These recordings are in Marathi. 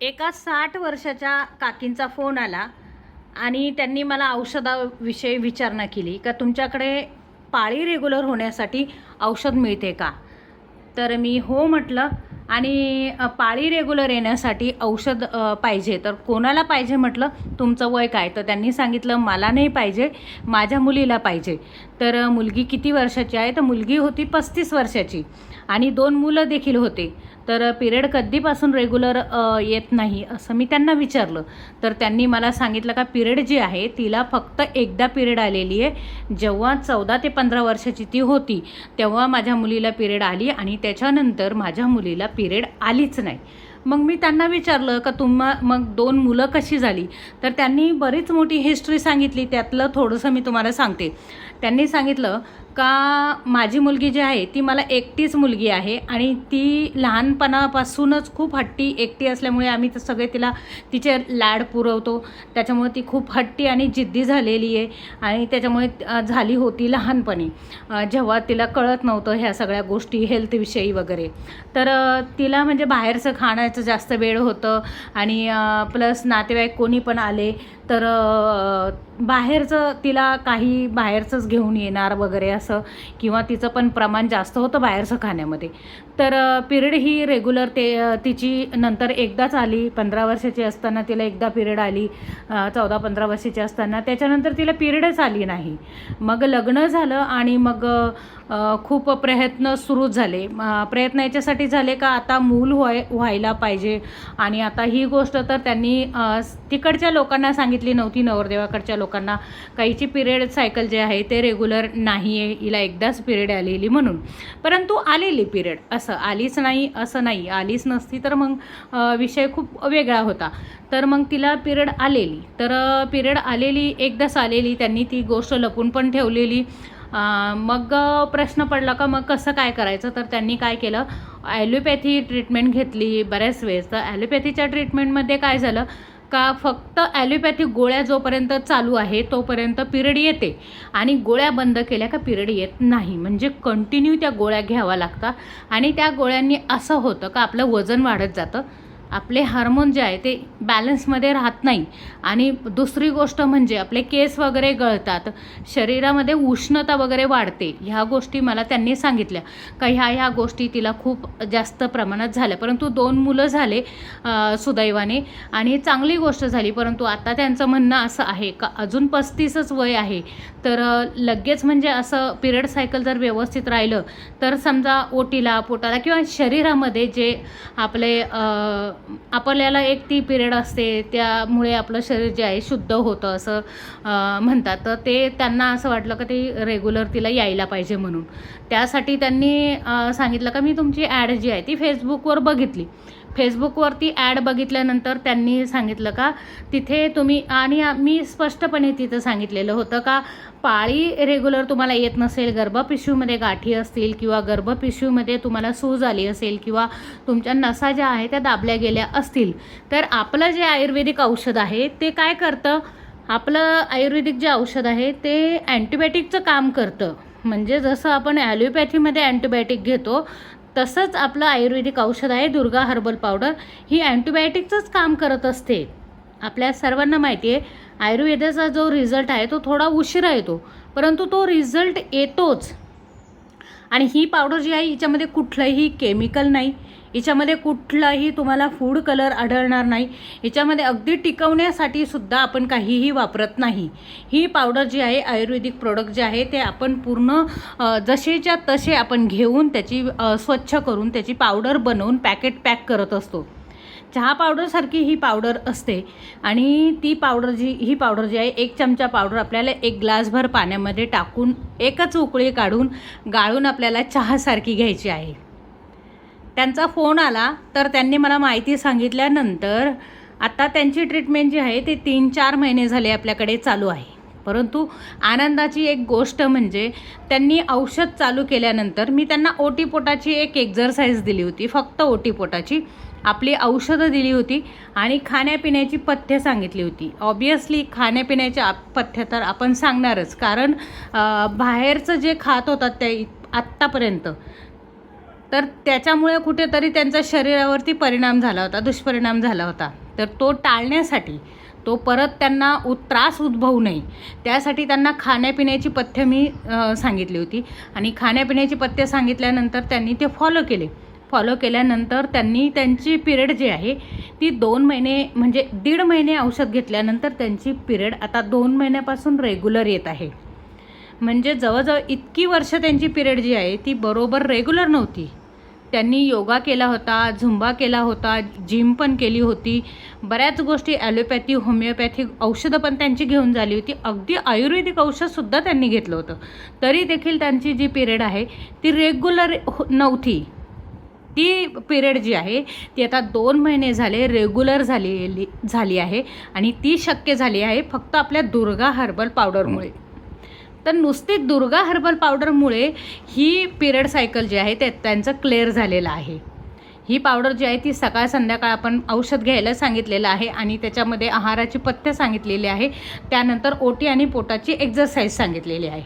एका 60 वर्षाच्या काकींचा फोन आला आणि त्यांनी मला औषधाविषयी विचारणा केली का तुमच्याकडे पाळी रेग्युलर होण्यासाठी औषध मिळते का. तर मी हो म्हटलं. आणि पाळी रेग्युलर येण्यासाठी औषध पाहिजे तर कोणाला पाहिजे म्हटलं, तुमचं वय काय. तर त्यांनी सांगितलं मला नाही पाहिजे, माझ्या मुलीला पाहिजे. तर मुलगी किती वर्षाची आहे. तर मुलगी होती 35 वर्षाची आणि 2 मुलं देखील होते. तर पिरियड कधीपासून रेग्युलर येत नाही असं मी त्यांना विचारलं. तर त्यांनी मला सांगितलं का पिरियड जी आहे तिला फक्त एकदा पिरियड आलेली आहे. जेव्हा 14 ते 15 वर्षाची ती होती तेव्हा माझ्या मुलीला पिरियड आली आणि त्याच्यानंतर माझ्या मुलीला पिरियड आलीच नाही. मग मी त्यांना विचारलं का मग 2 मुलं कशी झाली. तर त्यांनी बरीच मोठी हिस्ट्री सांगितली. त्यातलं थोडंसं मी तुम्हाला सांगते. त्यांनी सांगितलं का माझी मुलगी जी आहे ती मला एकटीच मुलगी आहे आणि ती लहानपणापासूनच खूप हट्टी एकटी असल्यामुळे आम्ही तर सगळे तिचे लाड पुरवतो. त्याच्यामुळे ती खूप हट्टी आणि जिद्दी झालेली आहे आणि त्याच्यामुळे झाली होती लहानपणी जेव्हा तिला कळत नव्हतं ह्या सगळ्या गोष्टी हेल्थविषयी वगैरे. तर तिला म्हणजे बाहेरचं खाण्याचं जास्त वेळ होतं आणि प्लस नातेवाईक कोणी पण आले तर बाहेरचं तिला काही बाहेरचंच घेऊन येणार वगैरे असं, किंवा तिचं पण प्रमाण जास्त होतं बाहेरचं खाण्यामध्ये. तर पिरियड ही रेग्युलर तिची नंतर एकदाच आली. 15 वर्षाची असताना तिला एकदा पिरियड आली, 14-15 वर्षाची असताना. त्याच्यानंतर तिला पिरियडच आली नाही. मग लग्न झालं आणि मग खूप प्रयत्न सुरू झाले. प्रयत्न याच्यासाठी झाले का आता मूल व्हायला पाहिजे. आणि आता ही गोष्ट तर त्यांनी तिकडच्या लोकांना सांगितली नव्हती, नवरदेवाकडच्या लोकांना. काहीची पिरियड सायकल जे आहे ते रेग्युलर नाही आहे, हिला एकदाच पिरियड आलेली म्हणून. परंतु आलेली पिरियड, असं आलीच नाही असं नाही. आलीच नसती तर मग विषय खूप वेगळा होता. तर मग तिला पिरियड आलेली. तर पिरियड आलेली एकदाच आलेली. त्यांनी ती गोष्ट लपून पण ठेवलेली. मग प्रश्न पडला का मग कसं काय करायचं. तर त्यांनी काय केलं, ॲलोपॅथी ट्रीटमेंट घेतली बऱ्याच वेळेस. तर ॲलोपॅथीच्या ट्रीटमेंटमध्ये काय झालं का फक्त ॲलोपॅथिक गोळ्या जोपर्यंत चालू आहे तोपर्यंत पिरियड येते आणि गोळ्या बंद केल्या का पिरियड येत नाही. म्हणजे कंटिन्यू त्या गोळ्या घ्याव्या लागतात आणि त्या गोळ्यांनी असं होतं का आपलं वजन वाढत जातं, आपले हार्मोन जे आहे ते बॅलन्समध्ये राहत नाही. आणि दुसरी गोष्ट म्हणजे आपले केस वगैरे गळतात, शरीरामध्ये उष्णता वगैरे वाढते. ह्या गोष्टी मला त्यांनी सांगितल्या का ह्या गोष्टी तिला खूप जास्त प्रमाणात झाल्या. परंतु 2 मुलं झाले सुदैवाने आणि चांगली गोष्ट झाली. परंतु आता त्यांचं म्हणणं असं आहे का अजून 35च वय आहे तर लगेच म्हणजे असं पिरियड सायकल जर व्यवस्थित राहिलं तर समजा ओटीला पोटाला किंवा शरीरामध्ये जे आपले आपल्याला एक ती पिरियड असते त्यामुळे आपलं शरीर जे आहे शुद्ध होतं असं म्हणतात. तर ते त्यांना असं वाटलं का ते रेग्युलर तिला यायला पाहिजे म्हणून. त्यासाठी त्यांनी सांगितलं का मी तुमची ॲड जी आहे ती फेसबुकवर बघितली. फेसबुकवरती ॲड बघितल्यानंतर त्यांनी सांगितलं का तिथे तुम्ही, आणि मी स्पष्टपणे तिथं सांगितलेलं होतं का पाळी रेग्युलर तुम्हाला येत नसेल, गर्भपिशवीमध्ये गाठी असतील किंवा गर्भपिशवीमध्ये तुम्हाला सूज आली असेल किंवा तुमच्या नसा ज्या आहेत त्या दाबल्या गेल्या असतील तर आपलं जे आयुर्वेदिक औषध आहे ते काय करतं, आपलं आयुर्वेदिक जे औषध आहे ते अँटीबायोटिकचं काम करतं. म्हणजे जसं आपण ॲलोपॅथीमध्ये अँटीबायोटिक घेतो तसंच आपलं आयुर्वेदिक औषध आहे दुर्गा हर्बल पावडर, ही अँटीबायोटिकचंच काम करत असते. आपल्या सर्वांना माहिती आहे आयुर्वेदाचा जो रिझल्ट आहे तो थोडा उशिरा येतो परंतु तो रिझल्ट येतोच. आणि ही पावडर जी आहे हिच्यामध्ये कुठलंही केमिकल नाही, हिच्यामध्ये कुठलाही तुम्हाला फूड कलर आढळणार नाही. हिच्यामध्ये अगदी टिकवण्यासाठी सुद्धा आपण काहीही वापरत नाही. ही पावडर जी आहे आयुर्वेदिक प्रोडक्ट जे आहे ते आपण पूर्ण जसेच्या तसे आपण घेऊन त्याची स्वच्छ करून त्याची पावडर बनवून पॅकेट पॅक करत असतो. चहा पावडरसारखी ही पावडर असते आणि ही पावडर जी आहे 1 चमचा पावडर आपल्याला 1 ग्लासभर पाण्यामध्ये टाकून एकच उकळी काढून गाळून आपल्याला चहासारखी घ्यायची आहे. त्यांचा फोन आला तर त्यांनी मला माहिती सांगितल्यानंतर आता त्यांची ट्रीटमेंट जी आहे ते 3-4 महिने झाले आपल्याकडे चालू आहे. परंतु आनंदाची एक गोष्ट म्हणजे त्यांनी औषध चालू केल्यानंतर मी त्यांना ओटीपोटाची एक एक्झरसाइज दिली होती, फक्त ओटीपोटाची. आपली औषधं दिली होती आणि खाण्यापिण्याची पथ्य सांगितली होती. ऑब्वियसली खाण्यापिण्याच्या पथ्य तर आपण सांगणारच, कारण बाहेरचं जे खात होतात ते आत्तापर्यंत तर त्याच्यामुळे कुठेतरी त्यांच्या शरीरावरती परिणाम झाला होता, दुष्परिणाम झाला होता. तर तो टाळण्यासाठी, तो परत त्यांना त्रास उद्भवू नये त्यासाठी त्यांना खाण्यापिण्याची पथ्य मी सांगितली होती. आणि खाण्यापिण्याची पथ्य सांगितल्यानंतर त्यांनी ते फॉलो केल्यानंतर त्यांनी त्यांची पिरियड जी आहे ती 2 महिने म्हणजे 1.5 महिने औषध घेतल्यानंतर त्यांची पिरियड आता 2 महिन्यापासून रेग्युलर येत आहे. म्हणजे जवळजवळ इतकी वर्ष त्यांची पिरियड जी आहे ती बरोबर रेग्युलर नव्हती. त्यांनी योगा केला होता, झुंबा केला होता, जिम पण केली होती, बऱ्याच गोष्टी ॲलोपॅथी, होमिओपॅथिक औषधं पण त्यांची घेऊन झाली होती, अगदी आयुर्वेदिक औषधसुद्धा त्यांनी घेतलं होतं. तरी देखील त्यांची जी पिरियड आहे ती रेग्युलर नव्हती. ती पिरियड जी आहे ती आता 2 महिने झाले रेग्युलर झाली आहे. आणि ती शक्य झाली आहे फक्त आपल्या दुर्गा हर्बल पावडरमुळे. तर नुसती दुर्गा हर्बल पावडरमुळे ही पिरियड सायकल जी आहे ते त्यांचं क्लिअर झालेलं आहे. ही पावडर जी आहे ती सकाळ संध्याकाळ आपण औषध घ्यायला सांगितलेलं आहे आणि त्याच्यामध्ये आहाराची पथ्य सांगितलेली आहे. त्यानंतर ओटी आणि पोटाची एक्झरसाईज सांगितलेली आहे.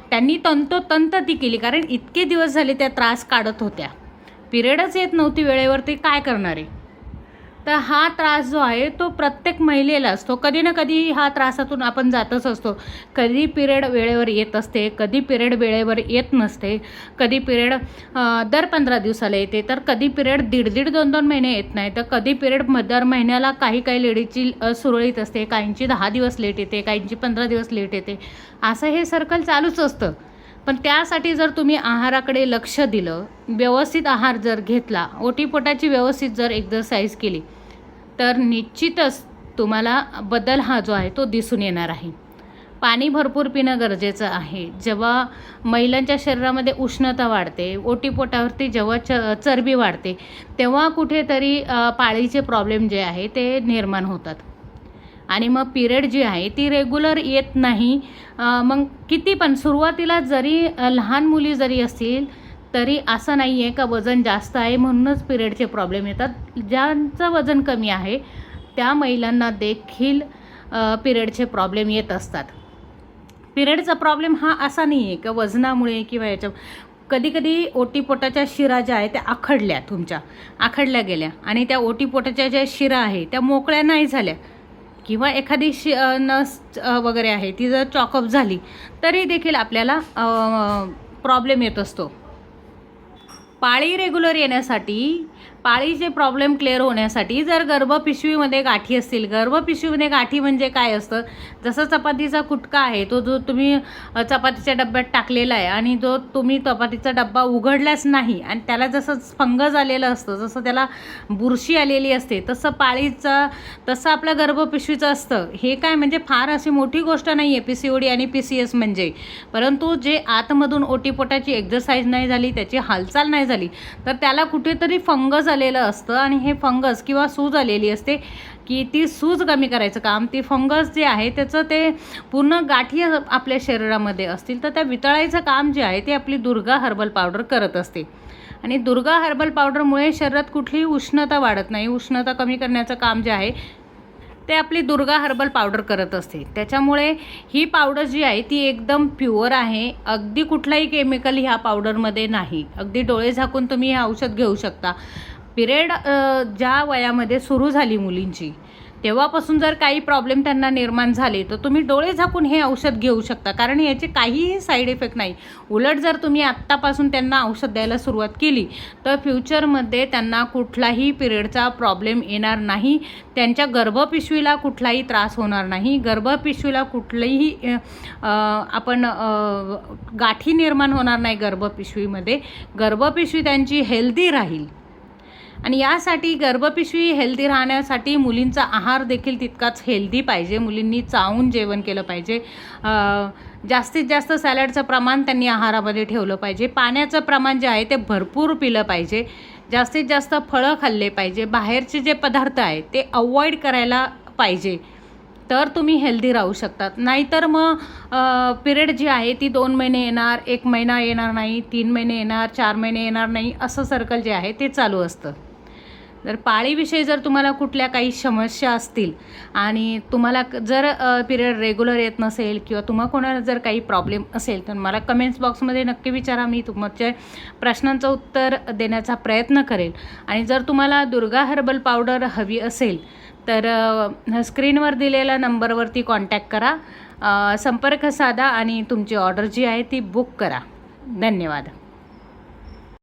त्यांनी तंतोतंत ती केली, कारण इतके दिवस झाले त्या त्रास काढत होत्या, पिरियडच येत नव्हती वेळेवरती, काय करणार आहे. तर हा त्रास जो आहे तो प्रत्येक महिलेला असतो, कधी ना कधी ह्या त्रासातून आपण जातच असतो. कधी पिरियड वेळेवर येत असते, कधी पिरियड वेळेवर येत नसते, कधी पिरियड दर 15 दिवसाला येते, तर कधी पिरियड 1.5 2 महिने येत नाही, तर कधी पिरियड दर महिन्याला काही लेडीजची सुरळीत असते, काहींची 10 दिवस लेट येते, काहींची 15 दिवस लेट येते. असं हे सर्कल चालूच असतं. पण त्यासाठी जर तुम्ही आहाराकडे लक्ष दिलं, व्यवस्थित आहार जर घेतला, ओटीपोटाची व्यवस्थित जर एक्झरसाईज केली, तर निश्चितच तुम्हाला बदल हा जो आहे तो दिसून येणार आहे. पाणी भरपूर पिणं गरजेचं आहे. जेव्हा महिलांच्या शरीरामध्ये उष्णता वाढते, ओटीपोटावरती जेव्हा चरबी वाढते, तेव्हा कुठेतरी पाळीचे प्रॉब्लेम जे आहे ते निर्माण होतात. आणि मग पिरियड जी आहे ती रेग्युलर येत नाही. मग किती पण सुरुवातीला जरी लहान मुली जरी असतील तरी असं नाही आहे का वजन जास्त आहे म्हणूनच पिरियडचे प्रॉब्लेम येतात. ज्यांचं वजन कमी आहे त्या महिलांना देखील पिरियडचे प्रॉब्लेम येत असतात. पिरियडचा प्रॉब्लेम हा असा नाही आहे का वजनामुळे किंवा याच्या, कधीकधी ओटीपोटाच्या शिरा ज्या आहेत त्या आखडल्या गेल्या आणि त्या ओटीपोटाच्या ज्या शिरा आहे त्या मोकळ्या नाही झाल्या, किंवा एखादी नस वगैरे आहे ती जर चॉकअप झाली तरी देखील आपल्याला प्रॉब्लेम येत असतो. पाळी रेग्युलर येण्यासाठी, पाळीचे प्रॉब्लेम क्लिअर होण्यासाठी जर गर्भपिशवीमध्ये गाठी असतील, गर्भपिशवीमध्ये गाठी म्हणजे काय असतं, जसं चपातीचा कुटका आहे तो जो तुम्ही चपातीच्या डब्यात टाकलेला आहे आणि जो तुम्ही चपातीचा डब्बा उघडलाच नाही आणि त्याला जसं फंगस आलेलं असतं, जसं त्याला बुरशी आलेली असते, तसं आपलं गर्भपिशवीचं असतं. हे काय म्हणजे फार अशी मोठी गोष्ट नाही आहे PCOD आणि PCS म्हणजे, परंतु जे आतमधून ओटीपोटाची एक्झरसाईज नाही झाली, त्याची हालचाल नाही झाली, तर त्याला कुठेतरी फंगस आलेलं असतं आणि हे फंगस किंवा सूज आलेली असते की ती सूज कमी करायचं काम, ती फंगस जे आहे त्याचं ते पूर्ण गाठी आपल्या शरीरामध्ये असतील तर त्या वितळायचं काम जे आहे ते आपली दुर्गा हर्बल पावडर करत असते. आणि दुर्गा हर्बल पावडरमुळे शरीरात कुठलीही उष्णता वाढत नाही, उष्णता कमी करण्याचं काम जे आहे ते आपली दुर्गा हर्बल पावडर करत असते. त्याच्यामुळे ही पावडर जी आहे ती एकदम प्युअर आहे, अगदी कुठलाही केमिकल ह्या पावडरमध्ये नाही. अगदी डोळे झाकून तुम्ही हे औषध घेऊ शकता. पिरियड ज्या वयामध्ये सुरू झाली मुलींची तेव्हापासून जर काही प्रॉब्लेम त्यांना निर्माण झाले तर तुम्ही डोळे झाकून हे औषध घेऊ शकता, कारण याचे काहीही साईड इफेक्ट नाही. उलट जर तुम्ही आत्तापासून त्यांना औषध द्यायला सुरुवात केली तर फ्युचरमध्ये त्यांना कुठलाही पिरियडचा प्रॉब्लेम येणार नाही, त्यांच्या गर्भपिशवीला कुठलाही त्रास होणार नाही, गर्भपिशवीला कुठलीही गाठी निर्माण होणार नाही गर्भपिशवीमध्ये, गर्भपिशवी त्यांची हेल्दी राहील. आणि यासाठी गर्भपिशवी हेल्दी राहण्यासाठी मुलींचा आहार देखील तितकाच हेल्दी पाहिजे. मुलींनी चावून जेवण केलं पाहिजे, जास्तीत जास्त सॅलडचं प्रमाण त्यांनी आहारामध्ये ठेवलं पाहिजे, पाण्याचं प्रमाण जे आहे ते भरपूर पिलं पाहिजे, जास्तीत जास्त फळं खाल्ले पाहिजे, बाहेरचे जे पदार्थ आहेत ते अवॉइड करायला पाहिजे, तर तुम्ही हेल्दी राहू शकतात. नाहीतर मग पिरियड जी आहे ती 2 महिने येणार, 1 महिना येणार नाही, 3 महिने येणार, 4 महिने येणार नाही, असं सर्कल जे आहे ते चालू असतं. जर पाळीविषयी जर तुम्हाला कुठल्या काही समस्या असतील आणि तुम्हाला जर पिरियड रेग्युलर येत नसेल किंवा तुम्हाला कोणाला जर काही प्रॉब्लेम असेल तर मला कमेंट्स बॉक्समध्ये नक्की विचारा. मी तुमच्या प्रश्नांचं उत्तर देण्याचा प्रयत्न करेल. आणि जर तुम्हाला दुर्गा हर्बल पावडर हवी असेल तर स्क्रीनवर दिलेल्या नंबरवरती कॉन्टॅक्ट करा, संपर्क साधा आणि तुमची ऑर्डर जी आहे ती बुक करा. धन्यवाद.